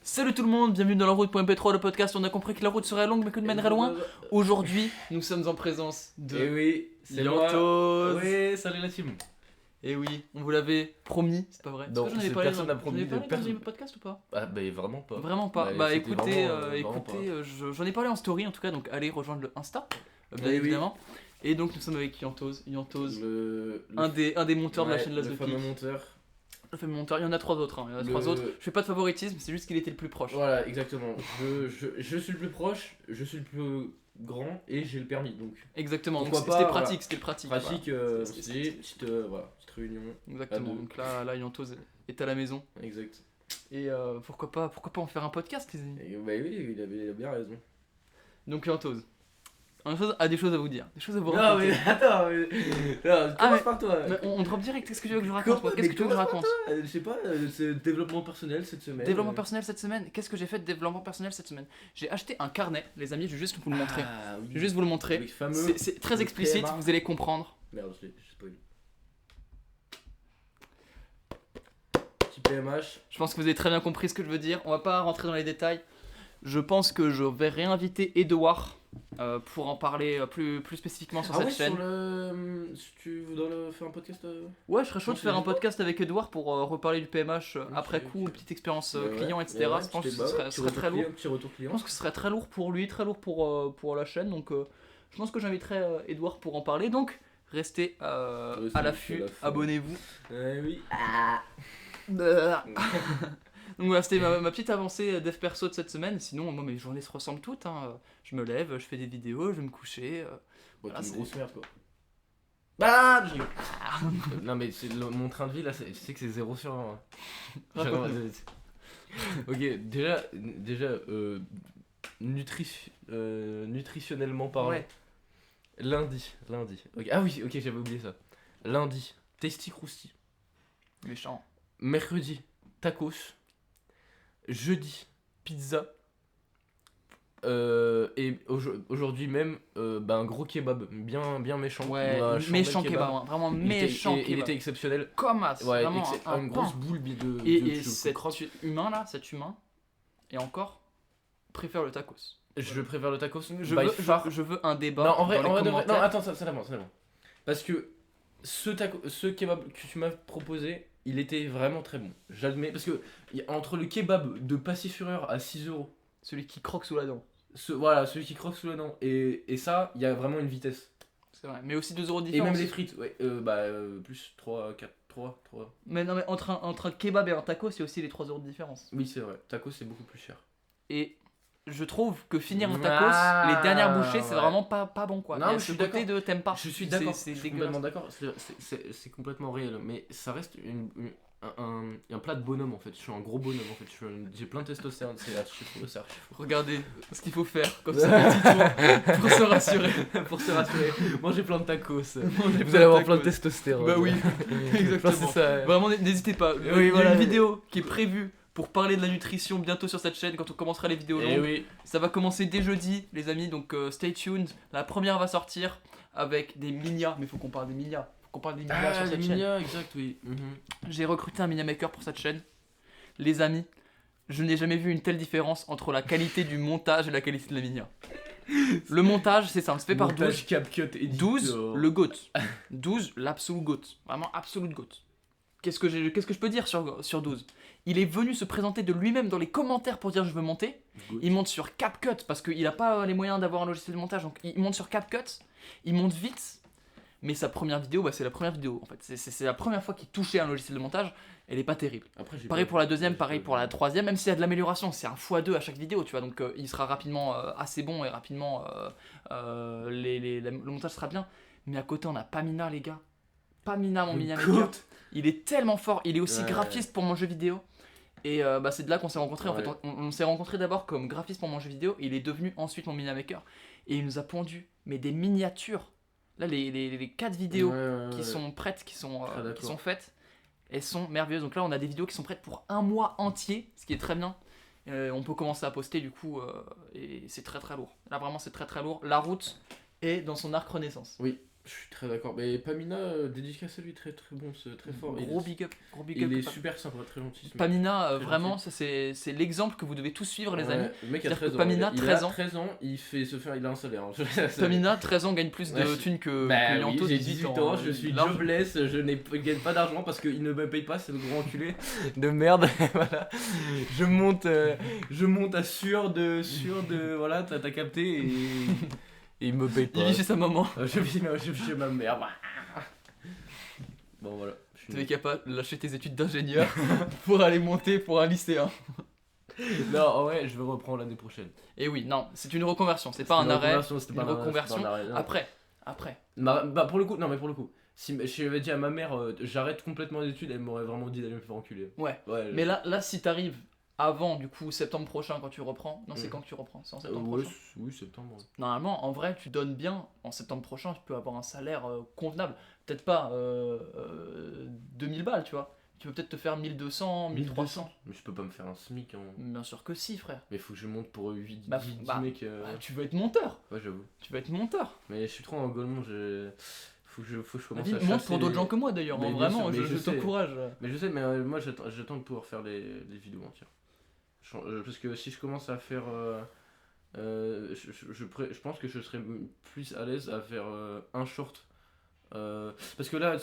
Salut tout le monde, bienvenue dans la route.mp3, le podcast. On a compris que la route serait longue mais que de mènerait loin. Aujourd'hui, nous sommes en présence de Et oui, c'est Yantos. moi. Oui, salut la team. Et oui, on vous l'avait promis, c'est pas vrai. Non, Est-ce que j'en avais cette parlé personne n'a promis dans de personne. le podcast ou pas? Ah, bah vraiment pas. Vraiment pas. Bah, Bah c'était écoutez, vraiment pas. j'en ai parlé en story en tout cas, donc allez rejoindre le Insta, bien Oui, évidemment. Et donc nous sommes avec Yantos, Le un des monteurs de la chaîne Las le fameux monteur. Le fameux monteur, il y en a trois autres. Il y en a trois autres. Je fais pas de favoritisme, c'est juste qu'il était le plus proche. Voilà, exactement. Je suis le plus proche, je suis le plus grand et j'ai le permis donc. Exactement, donc Pourquoi c'était pas, pratique, voilà. c'était pratique. Pratique, Voilà. c'est petite réunion. Exactement, à deux. donc là Yantos est à la maison. Exact. Et pourquoi pas en faire un podcast, les amis. Et, bah oui, il a bien raison. Donc Yantos a des choses à vous dire, des choses à vous Non raconter. mais attends, non, commence par toi. Mais on drop direct, qu'est-ce que tu veux que je raconte moi? Qu'est-ce que tu veux que je raconte? Je sais pas, c'est développement personnel cette semaine. Développement personnel cette semaine, qu'est-ce que j'ai fait de développement personnel cette semaine? J'ai acheté un carnet, les amis, je vais juste vous le montrer. Ah, oui. Je vais juste vous le montrer. Le fameux. C'est très le explicite, PMA. vous allez comprendre. Merde, je spoil. Petit PMH. Je pense que vous avez très bien compris ce que je veux dire. On va pas rentrer dans les détails. Je pense que je vais réinviter Edouard pour en parler plus spécifiquement sur cette chaîne. Sur le. Si tu voudrais faire un podcast. Ouais, je serais chaud Non, de faire c'est un Edouard. podcast avec Edouard pour reparler du PMH après Ok, coup, ok. petite expérience Ouais, client, ouais, etc. ouais, Je pense que petit ce débat, serait très lourd. Petit retour Je client. pense que ce serait très lourd pour lui, très lourd pour la chaîne. Donc je pense que j'inviterai Edouard pour en parler. Donc restez à l'affût, abonnez-vous. Oui. Donc voilà, c'était ma petite avancée dev perso de cette semaine. Sinon, moi, mes journées se ressemblent toutes. Hein. Je me lève, je fais des vidéos, je vais me coucher. Bon, Voilà, t'es une c'est- grosse merde quoi. Bah, je rigole. Non mais mon train de vie là, tu sais que c'est 0 sur 20. Raconte-nous. Ok, déjà nutritionnellement parlant. Ouais. Lundi. Ok. Ah oui, ok, j'avais oublié ça. Lundi, Tasty Krusty. Méchant. Mercredi, tacos. Jeudi, pizza. Et aujourd'hui même, un gros kebab, bien méchant. Ouais, On a chambé méchant le kebab, hein, vraiment Il était- méchant il kebab. était exceptionnel. Comme as, Ouais, vraiment un une pain. grosse boule de Et de cet croque. humain là, cet humain, et encore, préfère le tacos. Je préfère le tacos. Je by veux, far. je veux un débat Non, en vrai, dans les de vrai- commentaires. non, attends, ça d'abord. Parce que ce kebab que tu m'as proposé, il était vraiment très bon. J'admets. Parce que entre le kebab de Passy-Fureur à 6€, Celui qui croque sous la dent. celui qui croque sous la dent, et ça, il y a vraiment une vitesse. C'est vrai. Mais aussi 2 euros de Et différence. même les frites, ouais, plus 3, 4, 3. Mais non, mais entre un kebab et un taco, c'est aussi les 3 euros de différence. Oui, c'est vrai. Tacos, c'est beaucoup plus cher. Et je trouve que finir un tacos, les dernières bouchées, c'est ouais. vraiment pas bon quoi. Non, Il y a mais ce je suis côté de t'aimes pas. Je suis d'accord, C'est je suis dégueulasse. complètement d'accord, c'est complètement réel, mais ça reste un plat de bonhomme en fait, je suis un gros bonhomme en fait, j'ai plein de testostérone, c'est archi-faux. Regardez ce qu'il faut faire comme ça petitement pour se rassurer. Pour se rassurer, mangez plein de tacos, Mangez vous allez avoir plein plein de de testostérone. Bah oui, exactement. C'est ça. Vraiment, n'hésitez pas. Il y a voilà. une vidéo qui est prévue pour parler de la nutrition bientôt sur cette chaîne quand on commencera les vidéos Et longues. oui, Ça va commencer dès jeudi, les amis, donc stay tuned. La première va sortir avec des minia, mais faut qu'on parle des minia. Faut qu'on parle des minia sur les cette chaîne. mignons, exact, oui. J'ai recruté un minia maker pour cette chaîne. Les amis, je n'ai jamais vu une telle différence entre la qualité du montage et la qualité de la minia. Le montage, c'est simple, c'est fait par 12. Montage, CapCut, éditeur. 12, le GOAT. 12, l'absolu GOAT. Vraiment absolute GOAT. Qu'est-ce que je peux dire sur 12? Il est venu se présenter de lui-même dans les commentaires pour dire je veux monter. Good. Il monte sur CapCut parce qu'il n'a pas les moyens d'avoir un logiciel de montage. Donc il monte sur CapCut, il monte vite. Mais sa première vidéo, c'est la première vidéo en fait. C'est la première fois qu'il touchait un logiciel de montage. Elle est pas terrible. Après, j'ai Pareil pas- pour la deuxième, j'ai pareil pas pour la vu. troisième, même s'il y a de l'amélioration, c'est un x2 à chaque vidéo, tu vois, donc il sera rapidement assez bon et rapidement le montage sera bien. Mais à côté, on a Pamina, les gars. Pamina, mon mini maker. Il est tellement fort, il est aussi Ouais. graphiste pour mon jeu vidéo. Et c'est de là qu'on s'est rencontrés. En Ouais. fait, on s'est rencontrés d'abord comme graphiste pour mon jeu vidéo, et il est devenu ensuite mon mini maker. Et il nous a pondu, mais des miniatures. Là, les 4 vidéos qui sont prêtes, qui sont faites, elles sont merveilleuses. Donc là, on a des vidéos qui sont prêtes pour un mois entier, ce qui est très bien. On peut commencer à poster du coup, et c'est très très lourd. Là, vraiment, c'est très très lourd. La route est dans son arc renaissance. Oui. Je suis très d'accord. Mais Pamina, dédicace à lui, très très bon, c'est très fort. Gros big up. Il est super sympa, très gentil. Pamina, vraiment, ça c'est l'exemple que vous devez tous suivre, les amis. Le mec a 13 ans. Pamina, 13 ans. 13 ans, il a un salaire. Pamina, 13 ans, gagne plus de thunes que Yanto, j'ai 18 ans, je suis jobless, je gagne pas d'argent parce qu'il ne me paye pas, c'est le grand enculé de merde. Voilà. Je monte à sûr de voilà, t'as capté et il me paye pas. Il vit chez sa maman. Je vis chez ma mère. Bon voilà. Tu es capable de lâcher tes études d'ingénieur pour aller monter pour un lycéen. Non, ouais, je vais reprendre l'année prochaine. Et oui, non, c'est une reconversion, c'est pas un arrêt. Une reconversion. Après. Pour le coup, si je avais dit à ma mère j'arrête complètement les études, elle m'aurait vraiment dit d'aller me faire enculer. Ouais. Mais là si t'arrives avant du coup septembre prochain quand tu reprends, non c'est quand que tu reprends? C'est en septembre prochain. Oui, septembre. Normalement, en vrai, tu donnes bien en septembre prochain, tu peux avoir un salaire convenable. Peut-être pas 2000 balles, tu vois. Tu peux peut-être te faire 1200, 1300. Mais je peux pas me faire un SMIC Bien sûr que si, frère. Mais faut que je monte pour 10 mecs. Tu veux être monteur. Ouais, j'avoue. Tu veux être monteur. Mais je suis trop en golemont, faut que je commence à chasser. Monte pour d'autres gens que moi d'ailleurs, vraiment, je t'encourage. Mais je sais, mais moi j'attends de pouvoir faire les vidéos entières. Parce que si je commence à faire. Je pense que je serais plus à l'aise à faire un short. Parce que là,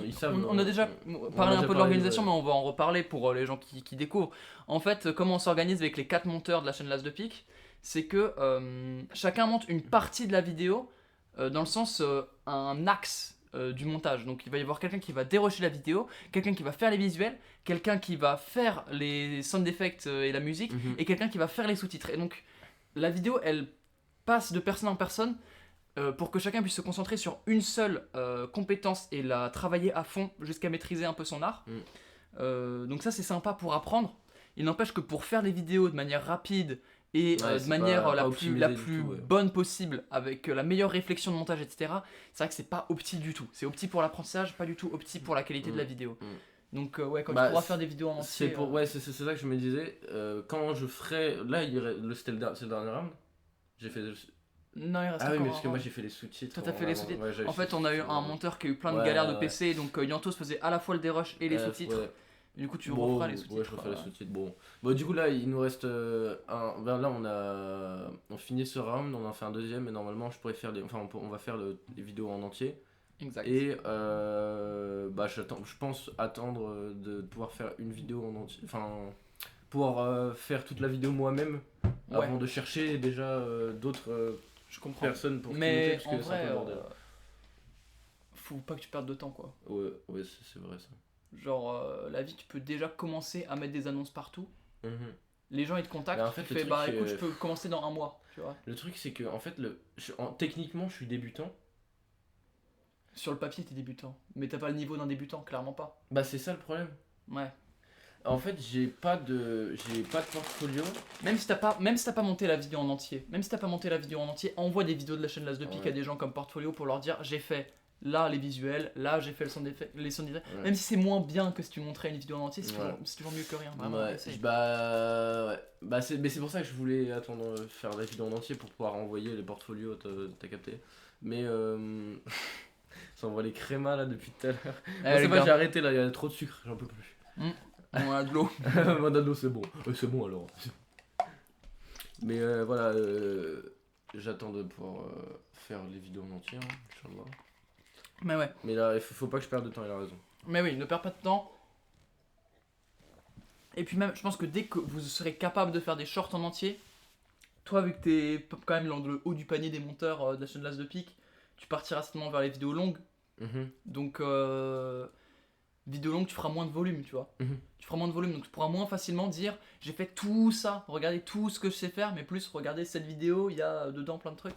ils savent. On a déjà parlé un peu de l'organisation, mais on va en reparler pour les gens qui découvrent. En fait, comment on s'organise avec les 4 monteurs de la chaîne L'As de Pique, c'est que chacun monte une partie de la vidéo dans le sens un axe du montage. Donc il va y avoir quelqu'un qui va dérocher la vidéo, quelqu'un qui va faire les visuels, quelqu'un qui va faire les sound effects et la musique, et quelqu'un qui va faire les sous-titres. Et donc la vidéo, elle passe de personne en personne pour que chacun puisse se concentrer sur une seule compétence et la travailler à fond jusqu'à maîtriser un peu son art. Donc ça c'est sympa pour apprendre. Il n'empêche que pour faire des vidéos de manière rapide et de manière la plus bonne possible, avec la meilleure réflexion de montage, etc., c'est vrai que c'est pas opti du tout. C'est opti pour l'apprentissage, pas du tout opti pour la qualité de la vidéo. Donc quand tu pourras faire des vidéos en entier... C'est ça que je me disais. Quand je ferai... Là, c'était le dernier round. J'ai fait... Non, il reste oui, mais parce que moi j'ai fait les sous-titres. Toi t'as fait les sous-titres. En fait, on a eu un monteur qui a eu plein de galères de PC, donc Yantos faisait à la fois le dérush et les sous-titres. Du coup, tu referas les sous-titres. Ouais, je referai les sous-titres. Bon, du coup, là, il nous reste là, on finit ce round, on en fait un deuxième, et normalement, je pourrais faire on va faire les vidéos en entier. Exact. Et je pense attendre de pouvoir faire une vidéo en entier. Enfin, pouvoir faire toute la vidéo moi-même avant de chercher déjà d'autres personnes pour filmer, parce que c'est un peu bordel. Faut pas que tu perdes de temps, quoi. Ouais, c'est vrai ça. Genre, la vie, tu peux déjà commencer à mettre des annonces partout. Les gens ils te contactent, en fait, tu fais écoute, je peux commencer dans un mois, tu vois. Le truc c'est que en fait, techniquement je suis débutant. Sur le papier t'es débutant, mais t'as pas le niveau d'un débutant, clairement pas. Bah c'est ça le problème. Ouais. En fait j'ai pas de portfolio. Même si t'as pas monté la vidéo en entier, envoie des vidéos de la chaîne L'As de Pique à des gens comme portfolio pour leur dire j'ai fait là les visuels, là j'ai fait les sound effects. Même si c'est moins bien que si tu montrais une vidéo en entier, c'est toujours mieux que rien. Vraiment, mais c'est pour ça que je voulais attendre faire la vidéo en entier pour pouvoir envoyer les portfolios, t'as capté. Mais ça envoie les crémas là depuis tout à l'heure. C'est pas, j'ai arrêté là, il y a trop de sucre, j'en peux plus. On a de l'eau. On a de l'eau, c'est bon. C'est bon alors. Mais voilà, j'attends de pouvoir faire les vidéos en entier, Inch'Allah. Mais ouais. Mais là, il faut pas que je perde de temps, il a raison. Mais oui, ne perds pas de temps. Et puis même, je pense que dès que vous serez capable de faire des shorts en entier, toi, vu que t'es quand même dans le haut du panier des monteurs de la chaîne L'As de Pique, tu partiras certainement vers les vidéos longues. Donc, vidéo longue, tu feras moins de volume, tu vois. Tu feras moins de volume, donc tu pourras moins facilement dire j'ai fait tout ça, regardez tout ce que je sais faire, mais plus regardez cette vidéo, il y a dedans plein de trucs.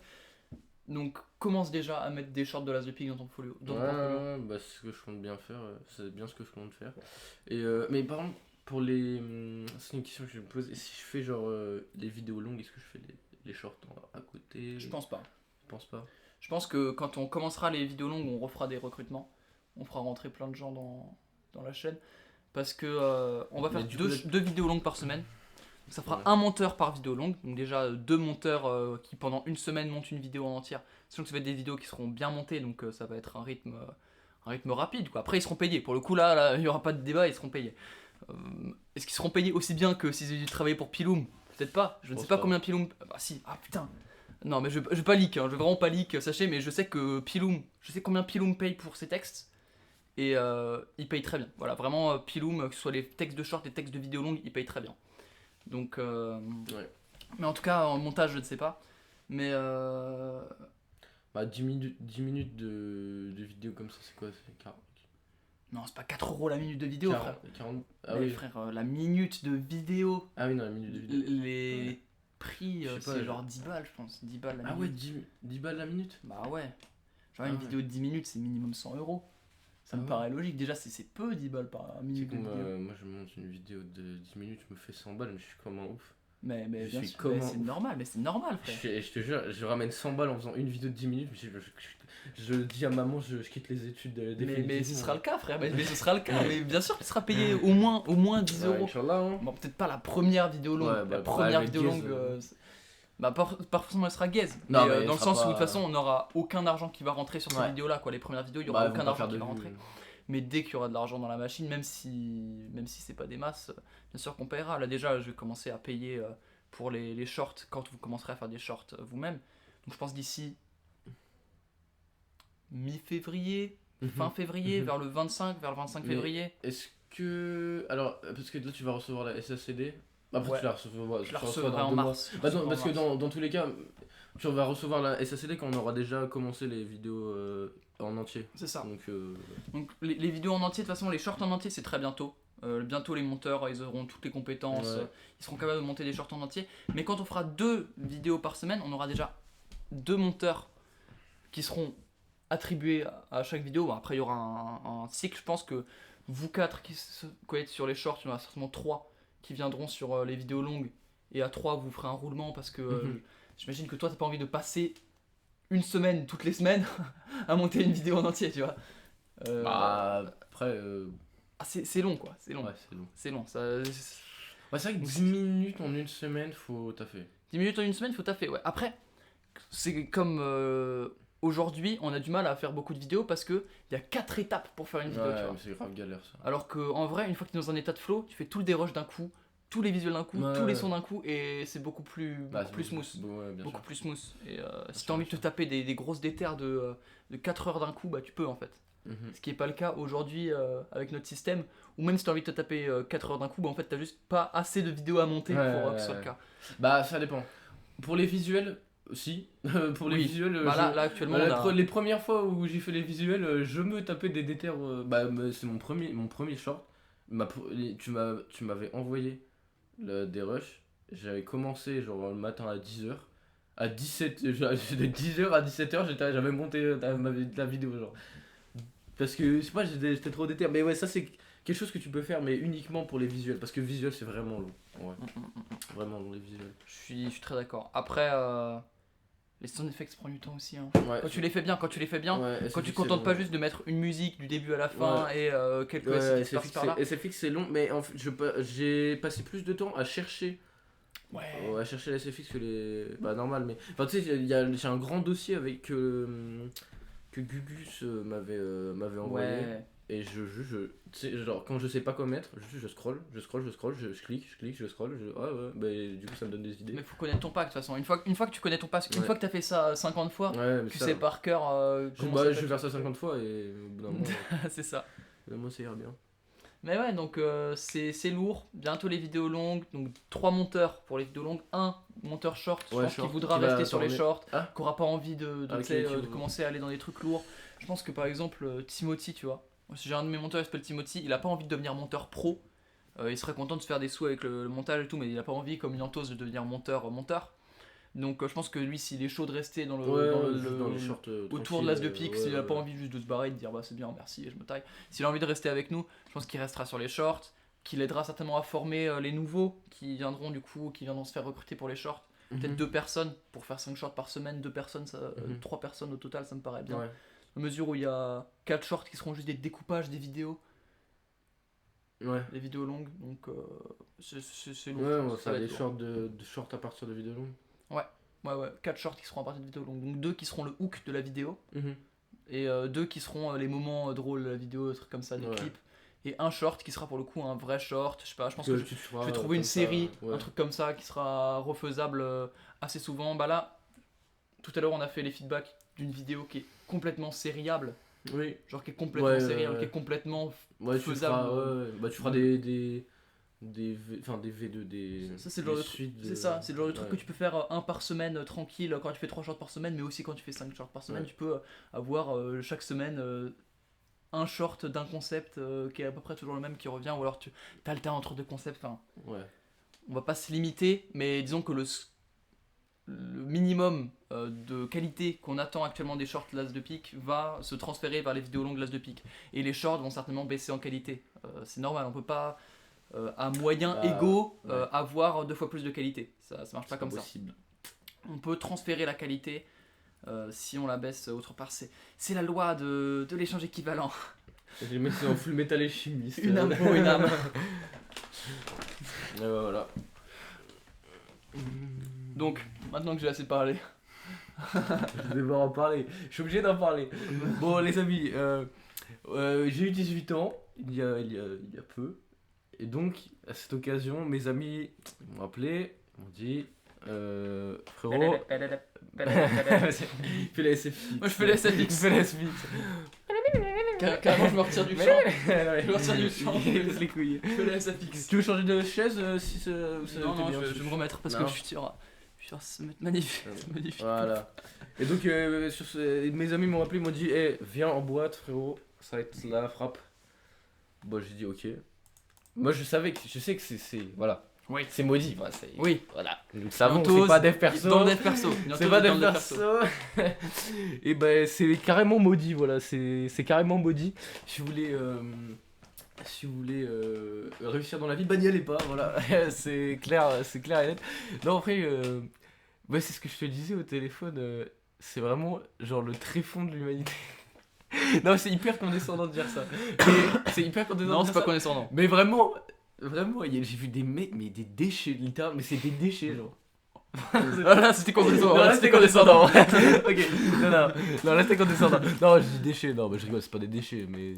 Donc commence déjà à mettre des shorts de L'As de Pique dans ton portfolio. C'est ce que je compte bien faire, c'est bien ce que je compte faire. Et mais par contre, pour les... c'est une question que je me pose, si je fais genre les vidéos longues, est-ce que je fais les shorts à côté? Je pense pas. Je pense pas. Je pense que quand on commencera les vidéos longues, on refera des recrutements. On fera rentrer plein de gens dans la chaîne. Parce que on va faire deux vidéos longues par semaine. Ça fera un monteur par vidéo longue, donc déjà 2 monteurs qui pendant une semaine montent une vidéo en entière. Sachant que ça va être des vidéos qui seront bien montées, donc ça va être un rythme rapide, quoi. Après ils seront payés, pour le coup là il n'y aura pas de débat, ils seront payés. Est-ce qu'ils seront payés aussi bien que s'ils avaient dû travailler pour Piloum? Peut-être pas, je ne sais pas combien Piloum... Bah si, ah putain. Non mais je vais pas leak, je vais vraiment pas leak, sachez, mais je sais que Piloum, je sais combien Piloum paye pour ses textes. Et il paye très bien. Voilà, vraiment Piloum, que ce soit les textes de short, les textes de vidéos longues, il paye très bien. Donc, ouais. Mais en tout cas, en montage, je ne sais pas. Mais. Bah, 10 minutes de vidéo comme ça, c'est quoi? C'est 40. Non, c'est pas 4 € la minute de vidéo, 40, frère. 40... Ah mais oui, frère, la minute de vidéo. Ah oui, non, la minute de vidéo. Les prix, c'est genre 10 balles, je pense. 10 balles la minute. Ah ouais, 10 balles la minute? Bah ouais. Genre, une vidéo de 10 minutes, c'est minimum 100 €. Ça me paraît logique. Déjà, c'est peu 10 balles par minute de vidéo. Moi, je monte une vidéo de 10 minutes, je me fais 100 balles, mais je suis comme un ouf. Mais bien sûr, c'est normal, frère. Je te jure, je ramène 100 balles en faisant une vidéo de 10 minutes, je dis à maman, je quitte les études mais ce sera le cas, frère, mais ce sera le cas, mais bien sûr tu seras payé au moins 10 €. Hein. Bon, peut-être pas la première vidéo longue, la première vidéo longue, pas forcément elle sera gaze, mais dans le sens où de toute façon on n'aura aucun argent qui va rentrer sur cette vidéo là, quoi. Les premières vidéos, il y aura aucun argent qui va rentrer. Mais dès qu'il y aura de l'argent dans la machine, même si c'est pas des masses, bien sûr qu'on paiera. Là déjà, je vais commencer à payer pour les shorts quand vous commencerez à faire des shorts vous-même. Donc je pense d'ici mi-février, fin février, vers le 25 février. Est-ce que... Alors, parce que là tu vas recevoir la SACD. Après tu la recevrai en mars. Parce que dans tous les cas, tu vas recevoir la SACD quand on aura déjà commencé les vidéos en entier. C'est ça. Donc les vidéos en entier, de toute façon, les shorts en entier, c'est très bientôt. Bientôt les monteurs, ils auront toutes les compétences, ils seront capables de monter des shorts en entier. Mais quand on fera 2 vidéos par semaine, on aura déjà 2 monteurs qui seront attribués à chaque vidéo. Bon, après, il y aura un cycle. Je pense que vous 4 qui êtes sur les shorts, il y en aura certainement 3 qui viendront sur les vidéos longues. Et à 3, vous ferez un roulement parce que j'imagine que toi, t'as pas envie de passer une semaine, toutes les semaines, à monter une vidéo en entier, tu vois. Après... c'est long, quoi. C'est long. Ouais, c'est long. C'est vrai que 10 minutes en une semaine, faut taffer. 10 minutes en une semaine, faut taffer, ouais. Après, c'est comme aujourd'hui, on a du mal à faire beaucoup de vidéos parce qu'il y a 4 étapes pour faire une vidéo, tu vois. C'est grave galère, ça. Alors qu'en vrai, une fois que tu es dans un état de flow, tu fais tout le dérush d'un coup, tous les visuels d'un coup, tous les sons d'un coup, et c'est beaucoup plus smooth. Beaucoup plus smooth. Et si tu as envie de te taper des grosses déterres de 4 heures d'un coup, bah tu peux en fait. Ce qui n'est pas le cas aujourd'hui avec notre système, ou même si tu as envie de te taper 4 heures d'un coup, bah en fait t'as juste pas assez de vidéos à monter pour que ce soit le cas. Bah ça dépend. Pour les visuels, aussi. Pour les visuels, là actuellement les premières fois où j'ai fait les visuels, je me tapais des déterres. C'est mon premier short. Tu m'avais envoyé des rushs. J'avais commencé genre le matin à 10h. À 17 de 10h à 17h, j'avais monté la vidéo genre. Parce que je sais pas, j'étais trop déter. Mais ouais, ça c'est quelque chose que tu peux faire, mais uniquement pour les visuels. Parce que le visuel c'est vraiment long. Ouais. Vraiment long les visuels. Je suis très d'accord. Après, les sound effects prennent du temps aussi. Hein. Ouais, quand tu les fais bien, quand tu te contentes pas juste de mettre une musique du début à la fin et quelques SFX par là. SFX c'est long, mais j'ai passé plus de temps à chercher. À chercher les SFX que les. Bah normal, mais. Enfin tu sais, j'ai un grand dossier avec que Gugus m'avait envoyé. Et tu sais, genre quand je sais pas quoi mettre, je scroll, je clique, je scroll, bah du coup ça me donne des idées. Mais faut connaître ton pack de toute façon. Une fois que tu connais ton pack, une fois que t'as fait ça 50 fois, tu sais par cœur comment je vais faire ça 50 fois et au bout d'un moment. C'est ça. Au bout d'un moment ça ira bien. Mais ouais, donc c'est lourd. Bientôt les vidéos longues, donc 3 monteurs pour les vidéos longues, 1 monteur short, je pense qu'il voudra rester sur les shorts, qui aura pas envie de commencer à aller dans des trucs lourds. Je pense que par exemple Timothy, tu vois, si j'ai un de mes monteurs qui s'appelle Timothy, il a pas envie de devenir monteur pro. Il serait content de se faire des sous avec le montage et tout, mais il a pas envie comme une entos de devenir monteur. Donc je pense que lui, s'il est chaud de rester dans les shorts, autour de l'as de pique, s'il a pas envie juste de se barrer et de dire bah c'est bien, merci et je me taille. S'il a envie de rester avec nous, je pense qu'il restera sur les shorts, qu'il aidera certainement à former les nouveaux qui viendront se faire recruter pour les shorts. Peut-être 2 personnes pour faire 5 shorts par semaine, 2 personnes, 3 personnes au total, ça me paraît bien. À mesure où il y a 4 shorts qui seront juste des découpages des vidéos. les vidéos longues, donc c'est lourd. Ouais, on va faire des shorts à partir de vidéos longues. Ouais, 4 shorts qui seront à partir de vidéos longues, donc 2 qui seront le hook de la vidéo, et 2 qui seront les moments drôles de la vidéo, des trucs comme ça, des clips, et un short qui sera pour le coup un vrai short, je sais pas, je pense que je vais trouver une série, un truc comme ça qui sera refaisable assez souvent. Bah là, tout à l'heure on a fait les feedbacks d'une vidéo qui est complètement sériable. Oui. Genre qui est complètement sériable, qui est complètement faisable. Tu feras des V2, des ça c'est le genre de truc, c'est le genre de truc que tu peux faire un par semaine tranquille quand tu fais 3 shorts par semaine, mais aussi quand tu fais 5 shorts par semaine, tu peux avoir chaque semaine un short d'un concept qui est à peu près toujours le même qui revient, ou alors tu alternes entre deux concepts. Enfin, on va pas se limiter, mais disons que le minimum de qualité qu'on attend actuellement des shorts L'As de Pique va se transférer vers les vidéos longues L'As de Pique, et les shorts vont certainement baisser en qualité. C'est normal, on peut pas à moyens égaux avoir 2 fois plus de qualité, ça marche pas comme possible. Ça on peut transférer la qualité si on la baisse autre part, c'est la loi de l'échange équivalent. Les mecs sont en full métal et chimiste. Une âme pour une âme. Et voilà. Donc, maintenant que j'ai assez parlé. Je vais devoir en parler. Je suis obligé d'en parler. Bon, les amis, j'ai eu 18 ans il y a peu. Et donc, à cette occasion, mes amis m'ont appelé, m'ont dit frérot. Fais la SFX. Moi, je fais la SFX. Fais la SFX. Carrément, je me retire du champ. Je me retire du champ. Laisse les couilles. Je fais la SFX. Tu veux changer de chaise si ça. Non, je vais me remettre parce que je suis sur ce magnifique. Voilà. Et donc, mes amis m'ont appelé, m'ont dit viens en boîte, frérot, ça va être la frappe. Bon, j'ai dit ok. Moi, je sais que c'est voilà. Oui. C'est maudit. Oui. Voilà. Nous le savons, c'est pas dev perso. Dans le dev perso. C'est pas dev perso. Et ben, c'est carrément maudit, voilà. C'est carrément maudit. Si vous voulez réussir dans la vie, bah n'y allez pas, voilà. c'est clair et net. Non, après, c'est ce que je te disais au téléphone. C'est vraiment genre le tréfonds de l'humanité. Non, c'est hyper condescendant de dire ça. C'est hyper condescendant. Non, c'est pas condescendant. Mais vraiment, j'ai vu des mecs, mais des déchets, littéralement. Mais c'est des déchets, genre. Là, c'était condescendant. Là, c'était condescendant. Ok, non, là, c'était condescendant. Non, je dis déchets, non, mais je rigole, c'est pas des déchets, mais.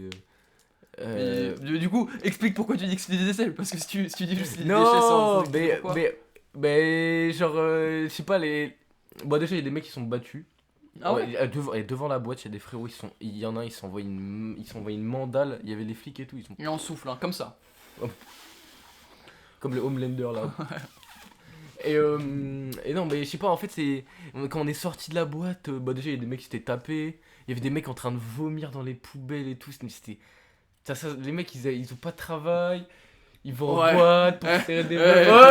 Du coup, explique pourquoi tu dis que c'est des déchets. Parce que si tu dis juste des déchets sans. Non, mais genre, je sais pas, Bon, déjà, il y a des mecs qui sont battus. Ah ouais. Devant la boîte, il y a des frérots, il y en a un, ils s'envoient une mandale, il y avait les flics et tout, Et on souffle, comme ça. Comme le Homelander là. Et non, mais je sais pas, en fait, quand on est sorti de la boîte, déjà il y a des mecs qui s'étaient tapés, il y avait des mecs en train de vomir dans les poubelles et tout, les mecs ils ont pas de travail. Ils vont en boîte pour serrer des meufs. Non,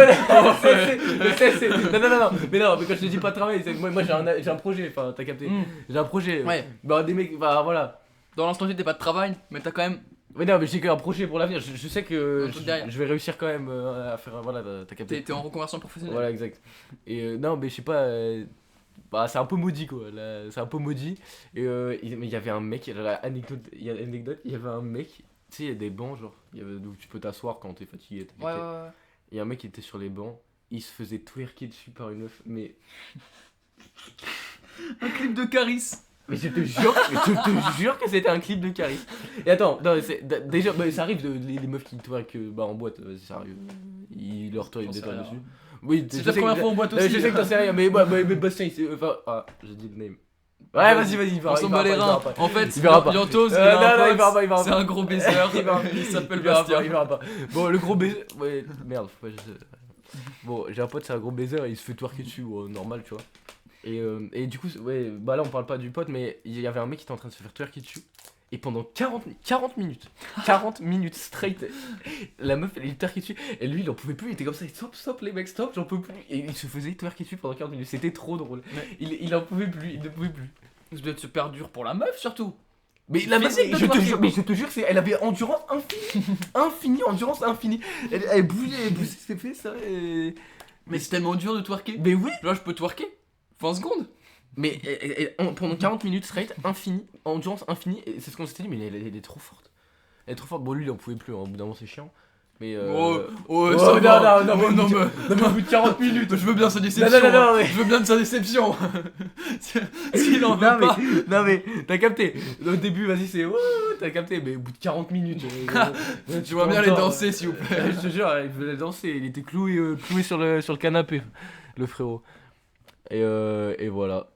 mais quand je te dis pas de travail, moi j'ai un projet, enfin t'as capté. J'ai un projet. Ouais. Bah des mecs, bah voilà. Dans l'instant t'as pas de travail, mais t'as quand même. Mais non, mais j'ai qu'un projet pour l'avenir. Je sais que je vais réussir quand même à faire. Voilà, t'as capté. T'es en reconversion professionnelle. Voilà, exact. Et non, mais je sais pas. C'est un peu maudit quoi. Là, c'est un peu maudit. Et mais il y avait un mec, il y avait un mec. Tu sais, il y a des bancs, genre, où tu peux t'asseoir quand t'es fatigué. Ouais. Et un mec qui était sur les bancs, il se faisait twerker dessus par une meuf, mais. Un clip de Caris. Mais je te jure que c'était un clip de Caris. Et attends, non, déjà, ça arrive, les meufs qui twerkent en boîte, ça arrive. Ils leur tournent des toits dessus. Oui, c'est ta première fois en boîte aussi. Je sais que t'en sais rien, mais Bastien, j'ai dit le name. Ouais, vas-y, on s'en bat les reins. En fait, il verra pas. Bientôt, il verra pas. C'est un gros baiser. Il s'appelle Bastien. Il verra pas. Bon, le gros baiser. Ouais, merde, faut pas. Bon, j'ai un pote, c'est un gros baiser et il se fait twerker dessus, normal, tu vois. Et du coup, là on parle pas du pote, mais il y avait un mec qui était en train de se faire twerker dessus. Et pendant 40 minutes straight, la meuf elle twerker dessus. Et lui il en pouvait plus, il était comme ça, stop les mecs, stop, j'en peux plus. Et il se faisait twerker dessus pendant 40 minutes, c'était trop drôle. Ouais. Il en pouvait plus, il ne pouvait plus. Ça doit être super dur pour la meuf surtout. Mais la meuf, je te jure, elle avait endurance endurance infinie. Elle bougeait ses fesses, ça. Mais c'est tellement dur de twerker. Mais oui. Là je peux twerker 20 secondes. Mais pendant 40 minutes straight, endurance infinie, et c'est ce qu'on s'était dit, mais elle est trop forte. Elle est trop forte. Bon, lui, il en pouvait plus, hein. Au bout d'un moment, c'est chiant. Mais ça va. Non, mais au bout de 40 minutes. Je veux bien sa déception. Non, mais... Je veux bien de sa déception. S'il en veut pas. Non, mais t'as capté. Au début, vas-y, c'est t'as capté. Mais au bout de 40 minutes. Tu vois bien les danser, s'il vous plaît. Je te jure, il venait danser. Il était cloué sur le canapé, le frérot. Et voilà.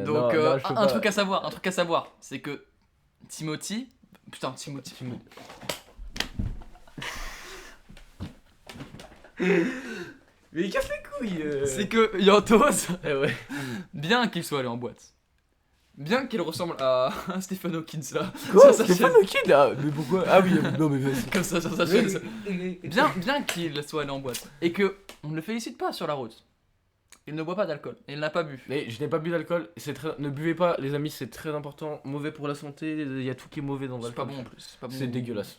Donc, un truc à savoir, c'est que Timothy. Mais il casse les couilles. C'est que Yantos, ouais. bien qu'il soit allé en boîte, bien qu'il ressemble à Stephen Hawking là. Quoi, Stephen Hawking là? Mais pourquoi? Ah oui, non mais vas-y. Comme ça sur sa chaîne. Bien qu'il soit allé en boîte et que on ne le félicite pas sur la route. Il ne boit pas d'alcool, il n'a pas bu. Mais je n'ai pas bu d'alcool, ne buvez pas les amis, c'est très important, mauvais pour la santé, il y a tout qui est mauvais dans l'alcool. C'est pas bon en plus, c'est dégueulasse,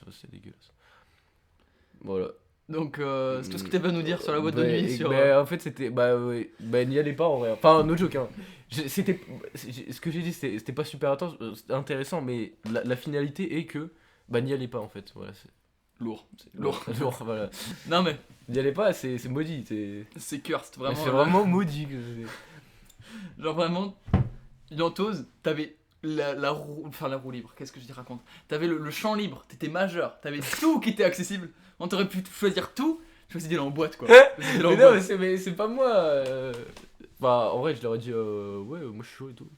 Voilà. Donc c'est tout ce que tu vas nous dire sur la boîte de nuit sur... en fait c'était, n'y allez pas en vrai, enfin no joke hein. Ce que j'ai dit c'était pas super intéressant, mais la finalité est que, n'y allez pas en fait, voilà. Lourd, voilà. Non mais... N'y allez pas, c'est maudit, c'est cursed, vraiment. C'est vraiment maudit. Genre vraiment, Yantos, t'avais la roue libre, qu'est-ce que je dis raconte. T'avais le champ libre, t'étais majeur, t'avais tout qui était accessible. On t'aurait pu choisir tout, je me suis dit en boîte quoi. Mais c'est pas moi. En vrai je leur ai dit ouais moi je suis chaud et tout.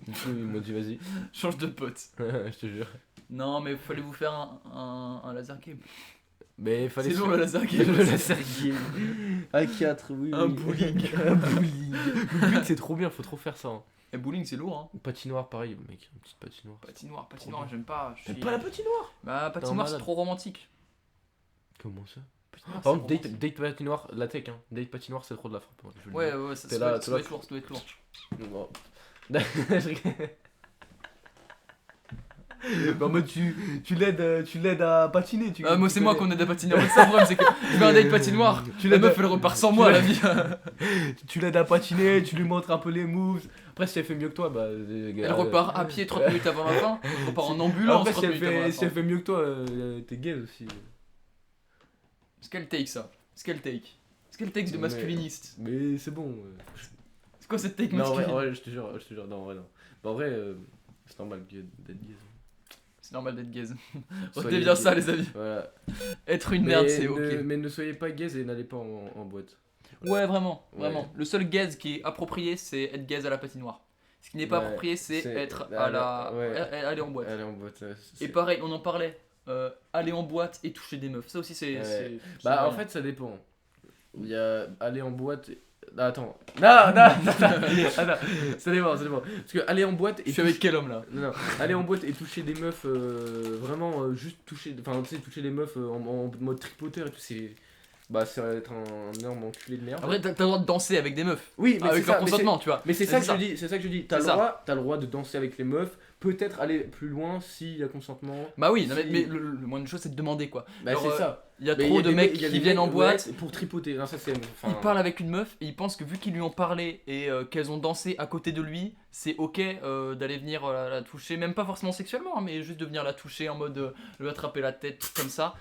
Du coup ils m'ont dit vas-y. Change de pote. Je te jure. Non mais fallait vous faire un laser game. Mais fallait. C'est long le laser game. Le laser game. A4, oui. Un bowling. Un bowling. Le bowling c'est trop bien, faut trop faire ça. Hein. Et bowling c'est lourd hein. Patinoire pareil mec, une petite patinoire. Patinoire j'aime pas. J'aime pas la patinoire. Bah patinoire c'est trop romantique. Comment ça? Par exemple date patinoire, la tech hein. Date patinoire c'est trop de la frappe. Ouais ça doit être lourd. En mode tu l'aides à patiner. Moi c'est moi qu'on aide à patiner. En fait, ça le problème c'est que je vais un date patinoire. La meuf elle repart sans moi à la vie. Tu l'aides à patiner, tu lui montres un peu les moves. Après si elle fait mieux que toi elle repart à pied 30 minutes avant la fin. Elle repart en ambulance. Après si elle fait mieux que toi t'es gay aussi. Est-ce qu'elle take ça? Est-ce qu'elle take de masculiniste? Mais c'est bon. C'est quoi cette take masculine? Non en vrai je te jure non en vrai non. Non. En vrai c'est normal d'être gay. C'est normal d'être gaze. Retenez bien ça les amis. Voilà. Être une merde c'est ok. Mais ne soyez pas gaze et n'allez pas en boîte. Ouais vraiment. Le seul gaze qui est approprié c'est être gaze à la patinoire. Ce qui n'est pas approprié c'est être aller en boîte. Et pareil on en parlait. Aller en boîte et toucher des meufs. Ça aussi c'est... en fait ça dépend. Il y a aller en boîte... Attends. Non, ça dépend. Parce que aller en boîte et... Je suis avec quel homme là? Non, aller en boîte et toucher des meufs, vraiment juste toucher... Enfin tu sais, toucher des meufs en mode tripoteur et tout, c'est... ça va être un énorme enculé de merde. Après t'as le droit de danser avec des meufs. Oui, mais avec leur consentement tu vois. Mais c'est ça que je dis, t'as le droit de danser avec les meufs. Peut-être aller plus loin s'il y a consentement. Bah oui, mais le moins de choses c'est de demander quoi. C'est ça. Il y a trop de mecs qui viennent en boîte pour tripoter. Non, ça, ils parlent avec une meuf et ils pensent que vu qu'ils lui ont parlé et qu'elles ont dansé à côté de lui, c'est ok d'aller venir la toucher, même pas forcément sexuellement, hein, mais juste de venir la toucher en mode lui attraper la tête comme ça.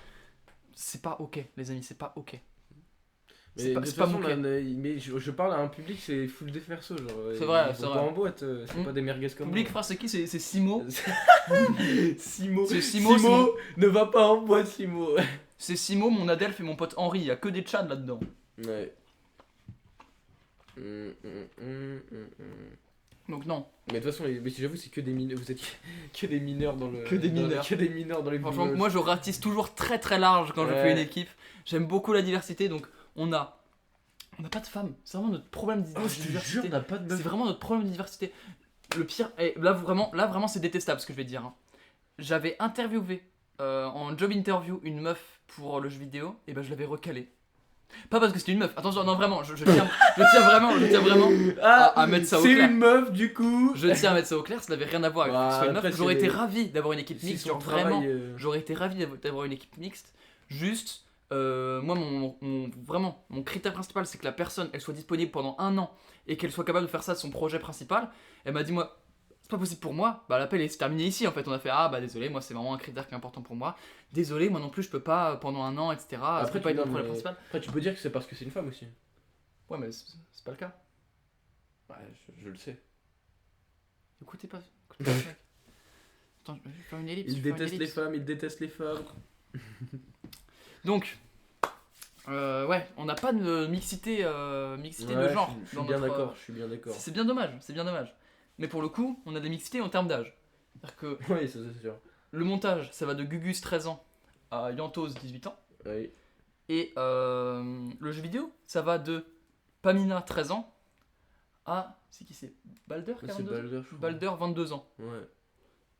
C'est pas ok les amis, c'est pas ok. Mais c'est pas mon cas. Mais je parle à un public, c'est full des perso genre. C'est vrai. Pas en boîte, c'est pas des merguez comme public, frère, c'est qui? C'est Simo. Simo. C'est Simo. Ne va pas en boîte, Simo. C'est Simo, mon Adelph et mon pote Henri. Il y a que des tchads là-dedans. Ouais. Donc non. Mais de toute façon, j'avoue, c'est que des mineurs. Vous êtes que des mineurs dans le. Que des mineurs dans les. Franchement, moi je ratisse toujours très très large quand je fais une équipe. J'aime beaucoup la diversité, donc on n'a pas de femmes. C'est vraiment notre problème de diversité. Je te jure, on n'a pas de meufs. C'est vraiment notre problème de diversité. Le pire, et là vraiment c'est détestable ce que je vais dire. Hein. J'avais interviewé en job interview une meuf pour le jeu vidéo, et je l'avais recalée. Pas parce que c'était une meuf, attention, non vraiment, je tiens vraiment à mettre ça au clair. C'est une meuf du coup. Je tiens à mettre ça au clair, ça n'avait rien à voir avec ce que une meuf. J'aurais été ravi d'avoir une équipe mixte, vraiment. J'aurais été ravi d'avoir une équipe mixte. Juste, moi mon critère principal c'est que la personne elle soit disponible pendant 1 an et qu'elle soit capable de faire ça de son projet principal. Elle m'a dit moi c'est pas possible pour moi, bah l'appel est terminé ici en fait. On a fait ah bah désolé, moi c'est vraiment un critère qui est important pour moi. Désolé, moi non plus je peux pas pendant un an, etc. Après, ça peut pas être mon problème principal. Après, tu peux dire que c'est parce que c'est une femme aussi. Ouais, mais c'est pas le cas. Ouais, je le sais. Écoutez pas le mec. Attends, je vais faire une ellipse. Il déteste les femmes, il déteste les femmes. Donc, ouais, on n'a pas de mixité de genre. Je suis bien d'accord, je suis bien d'accord. C'est bien dommage, c'est bien dommage. Mais pour le coup, on a des mixités en termes d'âge. C'est-à-dire que oui, ça c'est sûr. le montage, ça va de Gugus 13 ans à Yantos 18 ans. Oui. Et le jeu vidéo, ça va de Pamina 13 ans à... C'est qui c'est Balder qui a 22 Balder, Balder 22 ans. Ouais.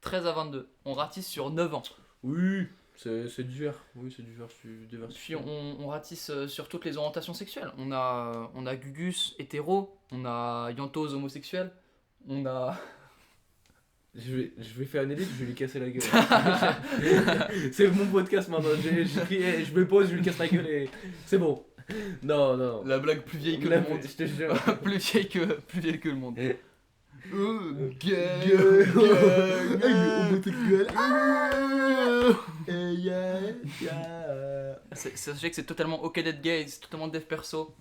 13 à 22. On ratisse sur 9 ans. Oui, c'est divers. Oui, c'est divers. Puis on ratisse sur toutes les orientations sexuelles. On a Gugus hétéro, on a Yantos homosexuel, on a... Je vais faire un edit, je vais lui casser la gueule. C'est mon podcast maintenant. Je me pose, je lui casse la gueule et c'est bon. Non. La blague plus vieille que le monde. Je te jure. plus vieille que le monde. Sachez que c'est totalement ok d'être gay, c'est totalement dev perso.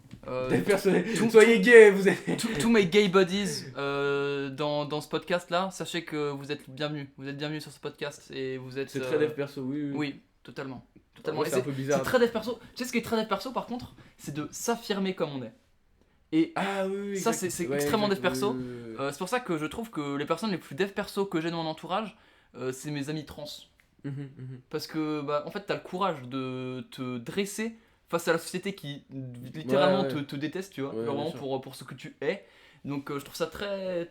Soyez gay, vous êtes. Tous mes gay buddies dans ce podcast là, sachez que vous êtes bienvenus. Vous êtes bienvenus sur ce podcast et vous êtes. C'est très dev perso, oui. Oui, totalement. Ouais, c'est un peu bizarre. C'est très dev perso. Tu sais ce qui est très dev perso par contre, c'est de s'affirmer comme on est. Et oui, ça c'est extrêmement dev perso. C'est pour ça que je trouve que les personnes les plus dev perso que j'ai dans mon entourage, c'est mes amis trans. Parce que bah, en fait t'as le courage de te dresser face à la société qui littéralement te déteste, tu vois, vraiment pour ce que tu es. Donc je trouve ça très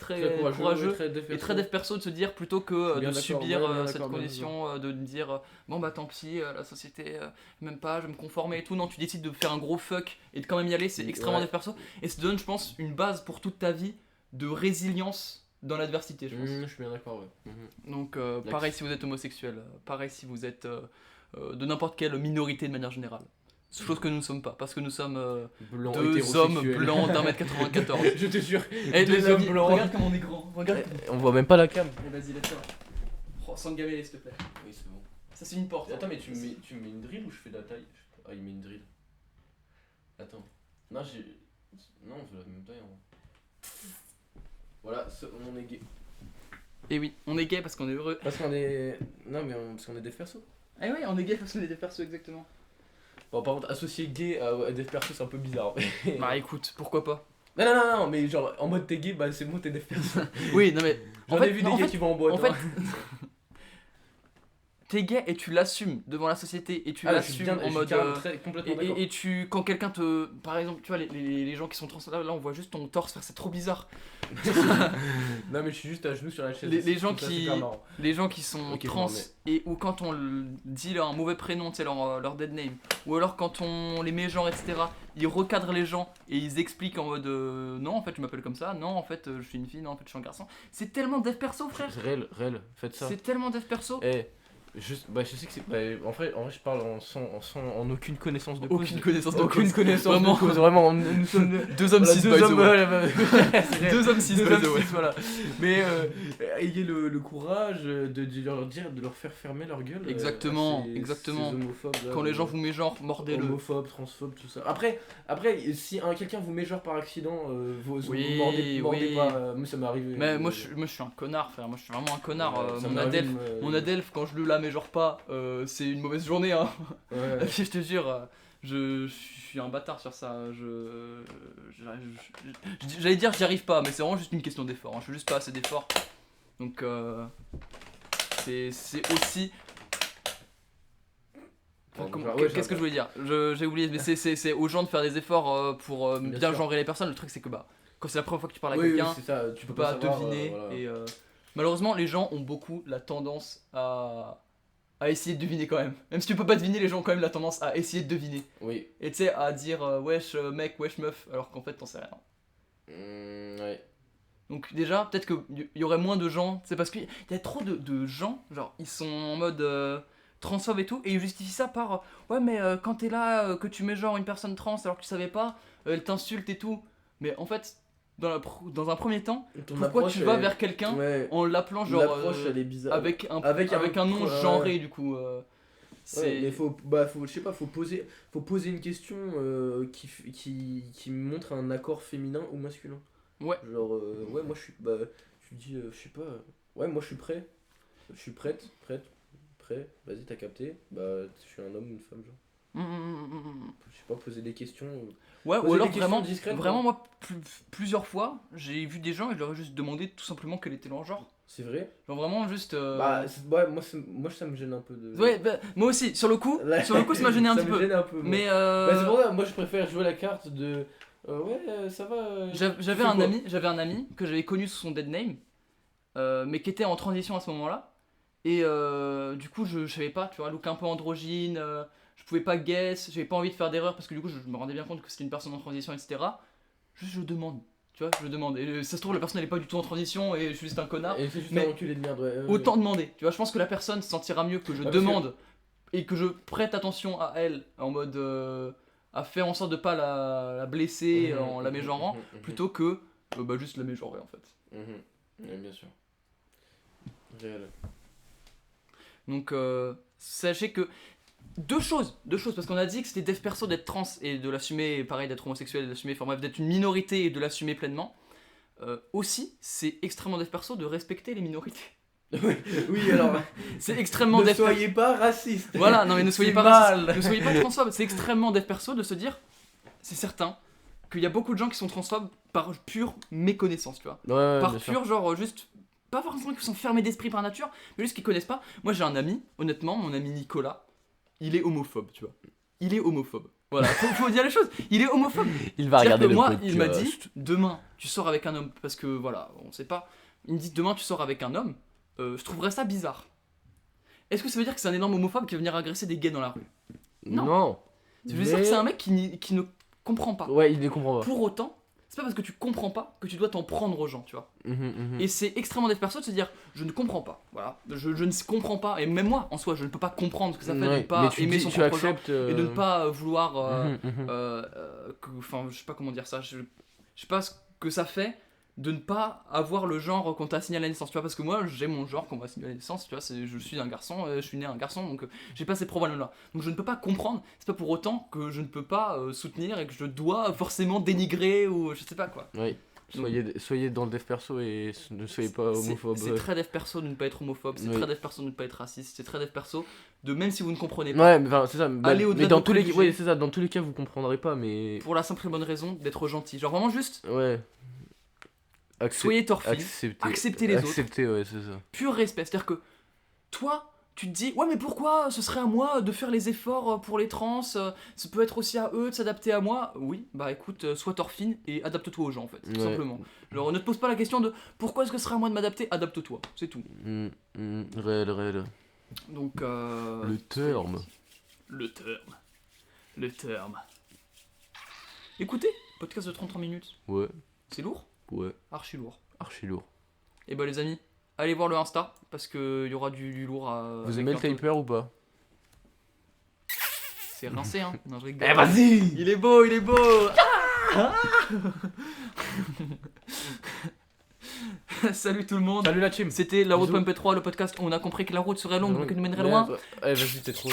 courageux et très dev perso de se dire plutôt que de subir cette condition de dire bon bah tant pis la société même pas je vais me conformer et tout. Non, tu décides de faire un gros fuck et de quand même y aller, c'est extrêmement dev perso et ça te donne je pense une base pour toute ta vie de résilience dans l'adversité, je pense. Je suis bien d'accord, ouais. Donc pareil si vous êtes homosexuel, pareil si vous êtes de n'importe quelle minorité de manière générale. Chose que nous ne sommes pas, parce que nous sommes deux hommes blancs d'1m94. Je te jure, deux hommes blancs. Regarde comme on est grand. Regarde. On voit même pas la cam. Vas-y, laisse-toi. Oh, sans gameler, s'il te plaît. Oui, c'est bon. Ça, c'est une porte. Attends, mais tu me mets une drill ou je fais de la taille? Ah, il met une drill. Attends. Non, on fait la même taille en vrai. Voilà, on est gay. Et oui, on est gay parce qu'on est heureux. Parce qu'on est. Non, mais parce qu'on est des persos. Eh oui, on est gay parce qu'on est des persos, exactement. Bon, par contre, associer gay à des persos, c'est un peu bizarre. Bah écoute, pourquoi pas. Non, mais genre en mode t'es gay, bah c'est bon, t'es des persos. Oui, non mais. J'en ai vu des gays qui vont en boîte. En fait, t'es gay et tu l'assumes devant la société et tu l'assumes en mode. Complètement d'accord. Et tu, quand quelqu'un te. Par exemple, tu vois, les gens qui sont trans, là on voit juste ton torse faire, c'est trop bizarre. Non, mais je suis juste à genoux sur la chaise. Les gens qui sont trans et ou quand on dit un mauvais prénom, tu sais, leur dead name, ou alors quand on les met genre, etc., ils recadrent les gens et ils expliquent en mode non, en fait, je m'appelle comme ça, non, en fait, je suis une fille, non, en fait, je suis un garçon. C'est tellement dev perso, frère. Réel, faites ça. C'est tellement dev perso. Je sais que c'est. En vrai, je parle en aucune connaissance de cause. Aucune connaissance de cause. Vraiment, nous sommes deux hommes 6 deux hommes, deux hommes 6 voilà. Mais ayez le courage de leur dire, de leur faire fermer leur gueule. Exactement. Ces homophobes, là, quand les gens vous mégenrent, mordez-le. Homophobes, transphobes, tout ça. Après si quelqu'un vous mégenre par accident, vous mordez pas. Moi ça m'est arrivé. Mais moi je suis un connard, frère. Moi je suis vraiment un connard. Mon Adelph, quand je le la mégenre pas, c'est une mauvaise journée, hein. Ouais. Je te jure, je suis un bâtard sur ça. J'allais dire j'y arrive pas, mais c'est vraiment juste une question d'effort. Hein. Je fais juste pas assez d'efforts. Donc c'est aussi. Qu'est-ce que je voulais dire? J'ai oublié, mais c'est aux gens de faire des efforts pour bien genrer les personnes. Le truc c'est que quand c'est la première fois que tu parles à quelqu'un, tu peux pas deviner. Voilà. Et malheureusement, les gens ont beaucoup la tendance à essayer de deviner quand même. Même si tu peux pas deviner, les gens ont quand même la tendance à essayer de deviner. Oui. Et tu sais, à dire wesh mec, wesh meuf, alors qu'en fait t'en sais rien. Ouais. Donc déjà, peut-être qu'il y aurait moins de gens, c'est parce qu'il y a trop de gens, genre ils sont en mode transphobes et tout, et ils justifient ça par ouais mais quand t'es là, que tu mets genre une personne trans alors que tu savais pas, elle t'insulte et tout. Mais en fait, dans un premier temps, pourquoi tu vas vers quelqu'un en l'appelant genre elle est bizarre. avec un nom genré du coup. Mais faut poser une question qui montre un accord féminin ou masculin. Ouais. Genre moi je suis tu dis je sais pas. Ouais, moi je suis prêt. Je suis prêt. Vas-y, t'as capté. Je suis un homme, une femme genre. Je sais pas, poser des questions. Ouais, ou alors vraiment moi plusieurs fois, j'ai vu des gens et je leur ai juste demandé tout simplement quel était leur genre. C'est vrai. Genre vraiment juste moi ça me gêne un peu de. Ouais, moi aussi, sur le coup ça m'a gêné un petit peu. Ça me gêne un peu. Mais c'est pour ça, moi je préfère jouer la carte de ça va. J'avais un ami que j'avais connu sous son dead name mais qui était en transition à ce moment-là et du coup je savais pas, tu vois, look un peu androgyne, je pouvais pas guess, j'avais pas envie de faire d'erreur parce que du coup je me rendais bien compte que c'était une personne en transition, etc. Juste je demande, tu vois, et ça se trouve la personne elle est pas du tout en transition et je suis juste un connard. Et c'est juste un enculé de merde, autant demander, tu vois, je pense que la personne se sentira mieux que je demande et que je prête attention à elle en mode à faire en sorte de pas la blesser en la mégenrant plutôt que juste la mégenrer en fait. Bien sûr. Réel. Donc sachez que deux choses parce qu'on a dit que c'était dev perso d'être trans et de l'assumer, pareil d'être homosexuel et d'assumer, enfin bref d'être une minorité et de l'assumer pleinement. Aussi c'est extrêmement dev perso de respecter les minorités. Oui alors c'est extrêmement dev perso. Ne soyez pas raciste. Voilà, non mais ne soyez pas raciste, ne soyez pas transphobe, c'est extrêmement dev perso de se dire, c'est certain qu'il y a beaucoup de gens qui sont transphobes par pure méconnaissance, tu vois. Par pure genre juste pas forcément qui sont fermés d'esprit par nature, mais juste qu'ils connaissent pas. Moi j'ai un ami, honnêtement, mon ami Nicolas, il est homophobe, tu vois. Il est homophobe. Voilà, faut dire les choses. Il est homophobe. Il va regarder le podcast. Il m'a dit demain tu sors avec un homme parce que voilà, on sait pas. Il me dit demain tu sors avec un homme, je trouverais ça bizarre. Est-ce que ça veut dire que c'est un énorme homophobe qui va venir agresser des gays dans la rue? Non. Je veux dire que c'est un mec qui ne comprend pas. Ouais, il ne comprend pas. Pour autant, c'est pas parce que tu comprends pas que tu dois t'en prendre aux gens, tu vois. Et c'est extrêmement d'être perso de se dire je ne comprends pas, voilà, je ne comprends pas, et même moi en soi je ne peux pas comprendre ce que ça fait de ne pas aimer son propre genre et de ne pas vouloir enfin je sais pas comment dire ça, je sais pas ce que ça fait de ne pas avoir le genre qu'on t'a assigné à la naissance, tu vois, parce que moi j'ai mon genre qu'on m'a assigné à la naissance, tu vois, je suis un garçon, je suis né un garçon, donc j'ai pas ces problèmes là, donc je ne peux pas comprendre, c'est pas pour autant que je ne peux pas soutenir et que je dois forcément dénigrer ou je sais pas quoi. Oui. Soyez dans le dev perso et ne soyez pas homophobe. C'est très dev perso de ne pas être homophobe, c'est très dev perso de ne pas être raciste, c'est très dev perso de même si vous ne comprenez pas. Ouais, mais c'est ça. Aller au-delà mais dans tous les c'est ça, dans tous les cas vous comprendrez pas, mais pour la simple et bonne raison d'être gentil, genre vraiment juste. Ouais. Soyez torfil, acceptez les autres. Acceptez, ouais, c'est ça. Pur respect, c'est-à-dire que toi, tu te dis ouais mais pourquoi ce serait à moi de faire les efforts pour les trans, ça peut être aussi à eux de s'adapter à moi. Oui, bah écoute, sois torfine et adapte-toi aux gens en fait, tout simplement. Genre ne te pose pas la question de pourquoi est-ce que ce serait à moi de m'adapter, adapte-toi, c'est tout. Réel. Donc le terme. Écoutez, podcast de 33 minutes. Ouais. C'est lourd. Ouais. Archi lourd. Et bah les amis, allez voir le Insta parce qu'il y aura du lourd à. Vous aimez le taper ou pas? C'est rincé hein. Non, je rigole. Eh vas-y. Il est beau. Salut tout le monde. Salut la team. C'était La Route MP3, le podcast où on a compris que la route serait longue mais que nous mènerait loin. Eh vas-y, t'es trop.